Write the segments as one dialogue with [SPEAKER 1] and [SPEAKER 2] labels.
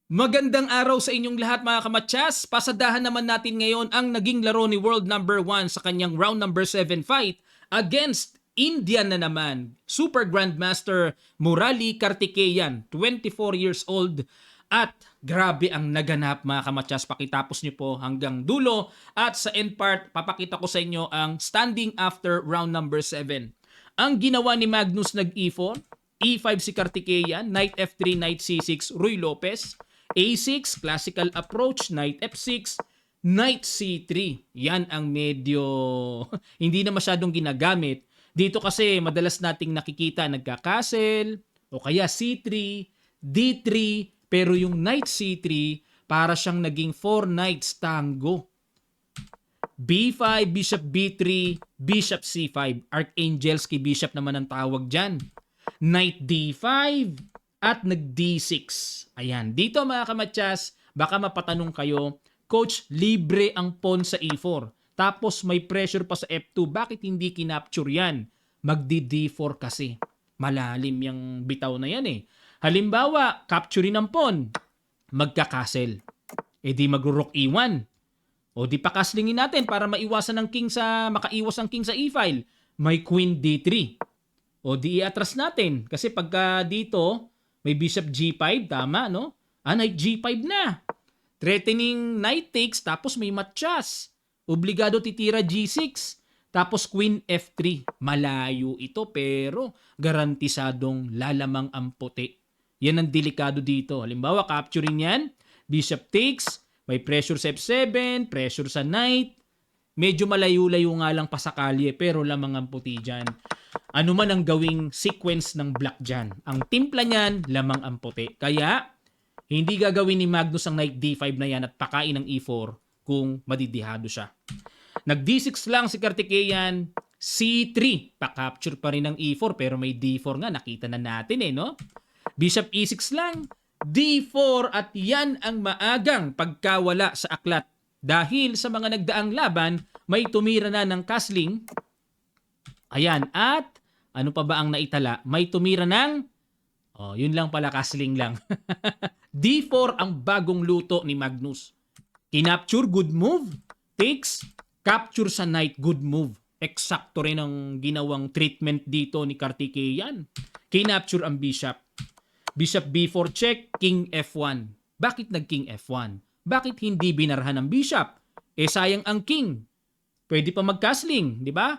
[SPEAKER 1] Magandang araw sa inyong lahat mga kamatsas. Pasadahan naman natin ngayon ang naging laro ni World number 1 sa kanyang round number 7 fight against India na naman. Super Grandmaster Murali Kartikeyan, 24 years old. At grabe ang naganap mga kamatsas. Pakitapos niyo po hanggang dulo. At sa end part, papakita ko sa inyo ang standing after round number 7. Ang ginawa ni Magnus nag-E4, E5 si Kartikeyan, Knight F3, Knight C6, Ruy Lopez. A6, classical approach, Knight F6, Knight C3. Yan ang medyo hindi na masyadong ginagamit. Dito kasi madalas nating nakikita nagka-castle o kaya C3, D3, pero yung Knight C3 para siyang naging 4 knights tango. B5, Bishop B3, Bishop C5. Archangelski Bishop naman ang tawag dyan. Knight D5 at nag-D6. Ayan. Dito mga kamatsas, baka mapatanong kayo, Coach, libre ang pawn sa E4. Tapos may pressure pa sa F2. Bakit hindi kinapture yan? Magdi-D4 kasi. Malalim yung bitaw na yan eh. Halimbawa, capturein ang pawn. Magka-castle. E di mag-rook E1. O di pa kaslingin natin para maiwasan ng king sa, makaiwas ang king sa E-file. May queen D3. O di i-atras natin. Kasi pagka dito, may bishop G5, tama, no? Knight G5 na. Threatening knight takes, tapos may matchas. Obligado titira G6. Tapos queen F3. Malayo ito, pero garantisadong lalamang ang puti. Yan ang delikado dito. Halimbawa, capturing yan. Bishop takes. May pressure sa F7, pressure sa knight. Medyo malayo-layo nga lang pasakali, pero lamang ang puti dyan. Ano man ang gawing sequence ng black dyan. Ang timpla niyan, lamang ang puti. Kaya, hindi gagawin ni Magnus ang knight D5 na yan at pakain ng E4 kung madidihado siya. Nag-D6 lang si Kartikeyan, C3. Pa-capture pa rin ng E4 pero may D4 nga, nakita na natin eh, no? Bishop E6 lang, D4 at yan ang maagang pagkawala sa aklat. Dahil sa mga nagdaang laban, may tumira na ng castling. Ayan, at ano pa ba ang naitala? May tumira ng, yun lang pala, castling lang. D4 ang bagong luto ni Magnus. Kinapture, good move. Takes, capture sa knight, good move. Eksakto rin ang ginawang treatment dito ni Kartikeyan. Kinapture ang bishop. Bishop B4 check, king F1. Bakit nag-king F1? Bakit hindi binarhan ng bishop? Sayang ang king. Pwede pa mag-castling, di ba?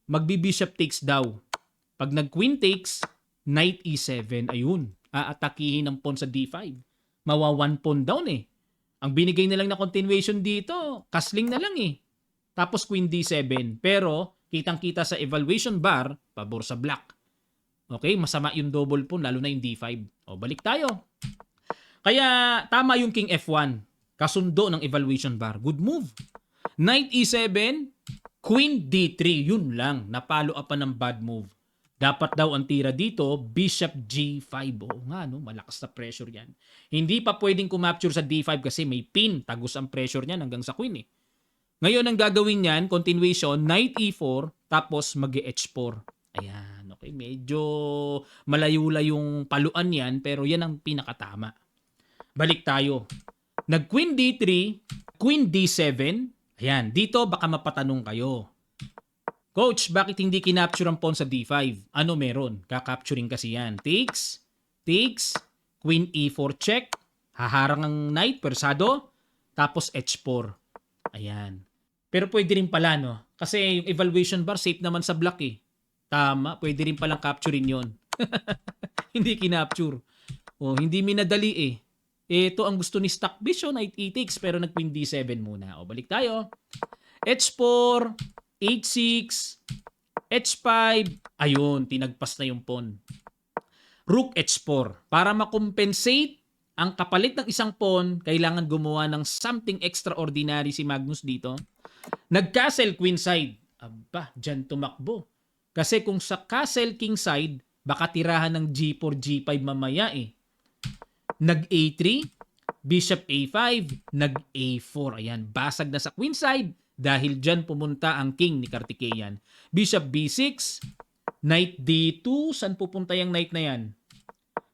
[SPEAKER 1] Magbi-bishop takes daw. Pag nag-queen takes, knight E7, ayun. Aatakihin ng pawn sa D5. Mawa 1 pawn down eh. Ang binigay na lang na continuation dito, castling na lang eh. Tapos queen D7. Pero, kitang-kita sa evaluation bar, pabor sa black. Okay, masama yung double pawn, lalo na yung D5. Balik tayo. Kaya tama yung king F1. Kasundo ng evaluation bar. Good move. Knight E7, queen D3. Yun lang. Napalo pa ng bad move. Dapat daw ang tira dito, bishop G5. Oo nga, no? Malakas na pressure yan. Hindi pa pwedeng kumapture sa D5 kasi may pin. Tagus ang pressure niyan hanggang sa queen eh. Ngayon ang gagawin niyan, continuation, knight E4, tapos mag-H4. Ayan, okay. Medyo malayo-layong paluan yan, pero yan ang pinakatama. Balik tayo. Nag-queen D3, queen D7. Ayan, dito baka mapatanong kayo. Coach, bakit hindi kinapture ang pawn sa D5? Ano meron? Kakapturing kasi yan. Takes, takes, queen E4 check, haharang ang knight, persado, tapos H4. Ayan. Pero pwede rin pala, no? Kasi yung evaluation bar safe naman sa black eh. Tama, pwede rin palang capturing yon. Hindi kinapture. Hindi minadali eh. Ito ang gusto ni Stock Vision, knight E takes, pero nag-queen D7 muna. Balik tayo. H4, H6, H5. Ayun, tinagpas na yung pawn. Rook H4. Para makompensate ang kapalit ng isang pawn, kailangan gumawa ng something extraordinary si Magnus dito. Nag-castle queenside. Aba, dyan tumakbo. Kasi kung sa castle kingside, baka tirahan ng G4, G5 mamaya eh. Nag-A3, bishop A5, nag-A4. Ayan, basag na sa queenside dahil dyan pumunta ang king ni Kartikeyan. Bishop B6, knight D2. Saan pupunta yung knight na yan?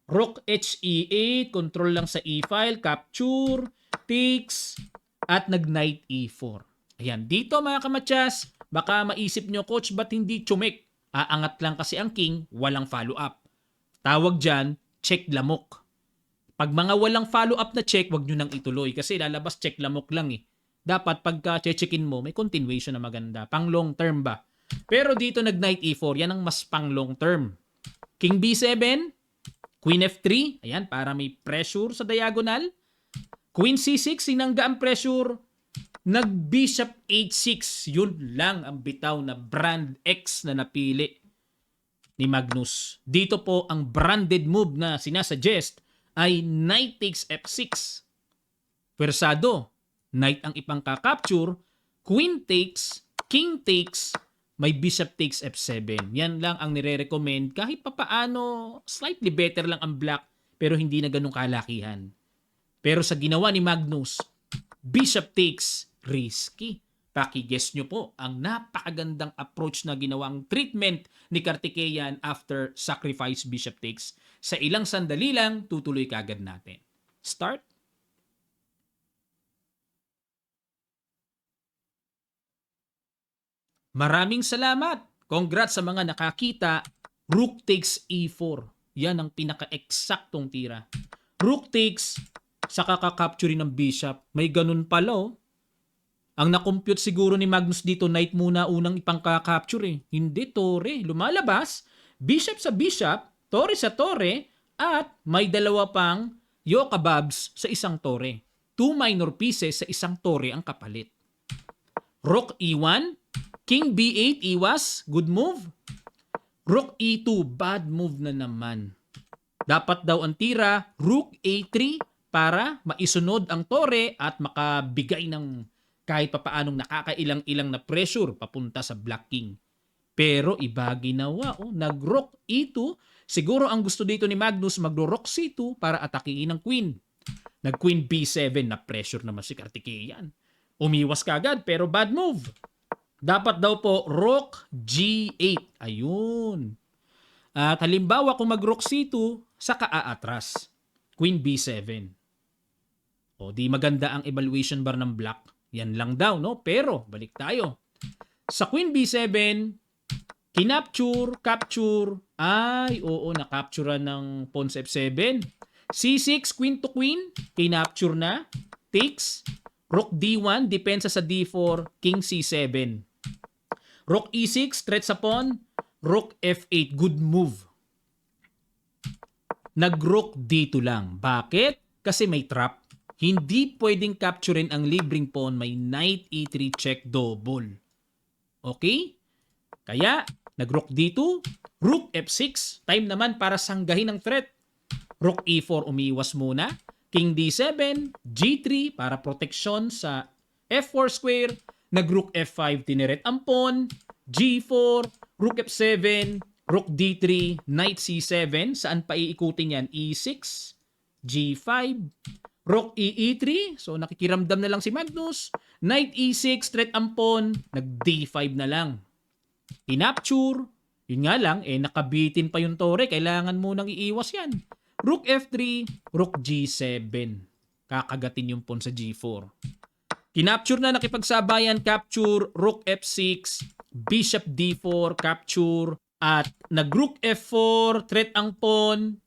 [SPEAKER 1] Rook HE8, control lang sa e-file, capture, takes, at nag-knight E4. Ayan, dito mga kamatsas, baka maisip nyo, coach, ba't hindi tsumik? Aangat lang kasi ang king, walang follow-up. Tawag dyan, check lamok. Pag mga walang follow-up na check, wag nyo nang ituloy kasi lalabas check lamok lang eh. Dapat pagka checkin mo, may continuation na maganda. Pang long term ba? Pero dito nag-knight E4, yan ang mas pang long term. King B7, Queen F3, ayan, para may pressure sa diagonal. Queen C6, sinangga ang pressure. Nag-Bishop H6, yun lang ang bitaw na brand X na napili ni Magnus. Dito po ang branded move na sinasuggest ay Knight takes F6. Pwersado, Knight ang ipangka-capture, Queen takes, King takes, may Bishop takes F7. Yan lang ang nire-recommend kahit papaano slightly better lang ang black pero hindi na ganun kalakihan. Pero sa ginawa ni Magnus, Bishop takes, risky. Paki-guess nyo po ang napakagandang approach na ginawang treatment ni Kartikeyan after sacrifice Bishop takes. Sa ilang sandali lang, tutuloy kagad natin. Start. Maraming salamat. Congrats sa mga nakakita. Rook takes E4. Yan ang pinaka-eksaktong tira. Rook takes, saka kakapture ng bishop. May ganun pala oh. Ang nakompute siguro ni Magnus dito, knight muna unang ipangka-capture eh. Hindi, tore. Lumalabas, bishop sa bishop, tore sa tore, at may dalawa pang yokababs sa isang tore. 2 minor pieces sa isang tore ang kapalit. Rook E1, King B8, iwas, good move. Rook E2, bad move na naman. Dapat daw ang tira, Rook A3 para maisunod ang tore at makabigay ng kahit papaanong nakakailang-ilang na pressure papunta sa Black King. Pero iba ginawa, nag-Rook E2. Siguro ang gusto dito ni Magnus magro-Rook C2 para atakihin ng Queen. Nag-Queen B7 na pressure naman si Kartikeyan. Umiwas kagad pero bad move. Dapat daw po Rook G8. Ayun. At halimbawa kung mag-Rook C2, saka aatras. Queen B7. O di maganda ang evaluation bar ng black. Yan lang daw, no? Pero, balik tayo. Sa Queen B7, kinapture, capture. Ay, oo, nakapture ng pawn sa F7. C6, queen to queen. Kinapture na. Takes. Rook D1, depensa sa D4. King C7. Rook E6, threat sa pawn. Rook F8, good move. Nag-Rook D2 lang. Bakit? Kasi may trap. Hindi pwedeng capturein ang libreng pawn, may Knight E3 check double. Okay? Kaya, nag-Rook D2, Rook F6, time naman para sanggahin ang threat. Rook E4, umiwas muna. King D7, G3 para proteksyon sa F4 square. Nag-Rook F5, tineret ang pawn. G4, Rook F7, Rook D3, Knight C7. Saan pa iikutin yan? E6, G5, Rook E3. So nakikiramdam na lang si Magnus. Knight E6, threat ang pawn. Nag D5 na lang. Kinapture. Yun nga lang, nakabitin pa yung tore. Kailangan munang iiwas yan. Rook F3, Rook G7. Kakagatin yung pawn sa G4. Kinapture na, nakipagsabayan, capture, Rook F6, Bishop D4, capture, at nag-Rook F4, threat ang pawn,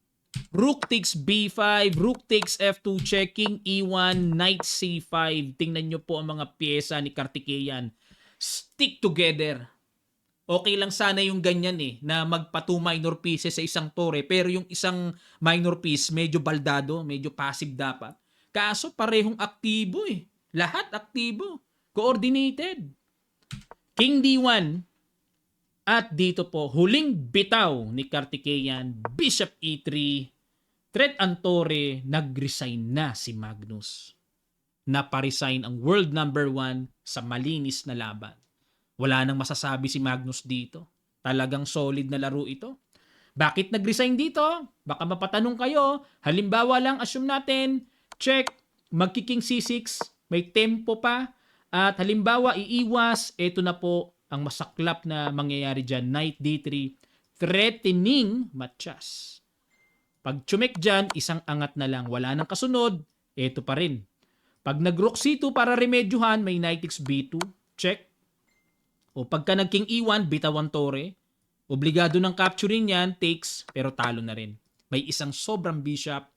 [SPEAKER 1] Rook takes B5, Rook takes F2, checking E1, Knight C5. Tingnan nyo po ang mga pyesa ni Kartikeyan. Stick together. Okay lang sana yung ganyan na magpa 2 minor pieces sa isang tore, pero yung isang minor piece medyo baldado, medyo passive dapat. Kaso parehong aktibo Lahat aktibo. Coordinated. King D1. At dito po, huling bitaw ni Kartikeyan, Bishop E3. Threat ang tore, nag-resign na si Magnus. Naparesign ang world number 1 sa malinis na laban. Wala nang masasabi si Magnus dito. Talagang solid na laro ito. Bakit nag-resign dito? Baka mapatanong kayo. Halimbawa lang, assume natin, check, magki-King C6, may tempo pa, at halimbawa iiwas, ito na po ang masaklap na mangyayari dyan, Knight D3, threatening Matias. Pag chumek dyan, isang angat na lang. Wala nang kasunod, eto pa rin. Pag nag-rook C2 para remedyohan, may knight takes B2, check. O pagka nag-king E1, bitawan tore. Obligado ng capturing yan, takes, pero talo na rin. May isang sobrang bishop,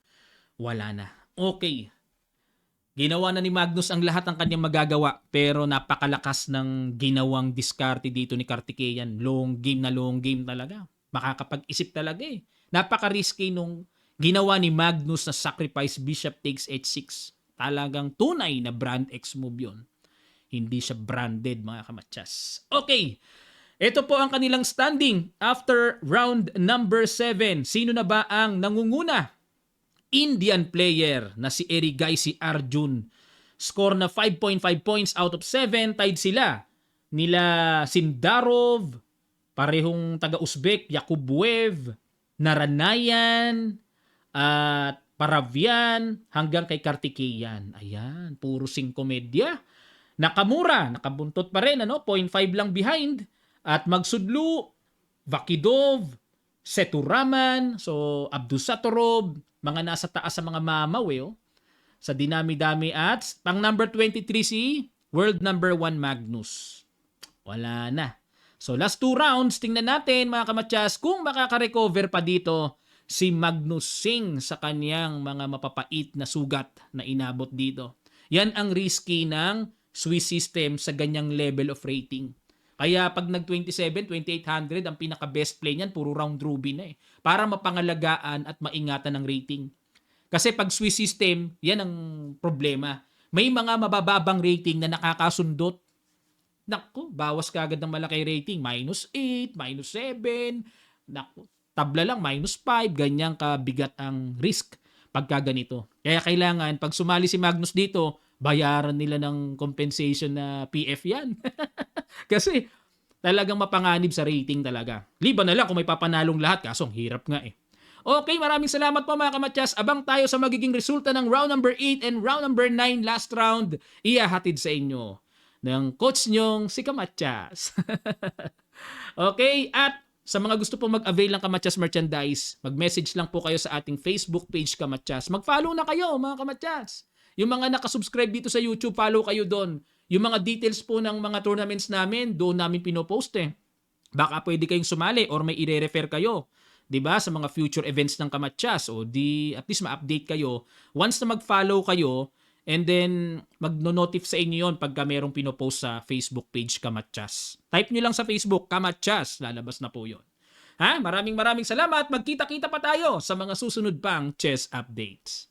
[SPEAKER 1] wala na. Okay. Ginawa na ni Magnus ang lahat ng kanyang magagawa, pero napakalakas ng ginawang diskarte dito ni Kartikeyan. Long game talaga. Makakapag-isip talaga eh. Napaka-risky nung ginawa ni Magnus na sacrifice bishop takes h6. Talagang tunay na brand X move yun. Hindi siya branded mga kamatsas. Okay. Ito po ang kanilang standing after round number 7. Sino na ba ang nangunguna? Indian player na si Erigaisi Arjun. Score na 5.5 points out of 7. Tied sila. Nila Sindarov, parehong taga-Uzbek, Yakubuev, Naranayan, at Paravian, hanggang kay Kartikeyan. Ayan, puro 5 medya. Nakamura, nakabuntot pa rin, 0.5 lang behind. At Magsudlu, Vakidov, Seturaman, so Abdusatorov, mga nasa taas sa mga mamaw sa dinami-dami at pang number 23 si world number 1 Magnus. Wala na. So last 2 rounds, tingnan natin mga kamatsas kung makaka-recover pa dito si Magnus Singh sa kanyang mga mapapait na sugat na inabot dito. Yan ang risky ng Swiss system sa ganyang level of rating. Kaya pag nag-27, 2800, ang pinaka-best play niyan, puro round robin na para mapangalagaan at maingatan ng rating. Kasi pag Swiss system, yan ang problema. May mga mabababang rating na nakakasundot. Naku, bawas ka agad ng malaki rating. -8, -7. Naku, tabla lang, -5. Ganyang kabigat ang risk pagka ganito. Kaya kailangan, pag sumali si Magnus dito, bayaran nila ng compensation na PF yan. Kasi talagang mapanganib sa rating talaga. Liban na lang kung may papanalong lahat, kaso ang hirap nga Okay, maraming salamat po mga kamatsas. Abang tayo sa magiging resulta ng round number 8 and round number 9 last round. Ihahatid sa inyo ng coach nyong si Kamatsas. Okay, at sa mga gusto po mag-avail ng Kamatsas merchandise, mag-message lang po kayo sa ating Facebook page Kamatsas. Mag-follow na kayo mga Kamatsas. Yung mga nakasubscribe dito sa YouTube, follow kayo doon. Yung mga details po ng mga tournaments namin, doon namin pinopost Baka pwede kayong sumali or may i-refer kayo. 'Di ba, sa mga future events ng Kamatsas o di at least ma-update kayo once na mag-follow kayo and then magno-notify sa inyo 'yon pagka merong pinopost sa Facebook page Kamatsas. Type nyo lang sa Facebook Kamatsas, lalabas na po 'yon. Maraming salamat. Magkita-kita pa tayo sa mga susunod pang chess updates.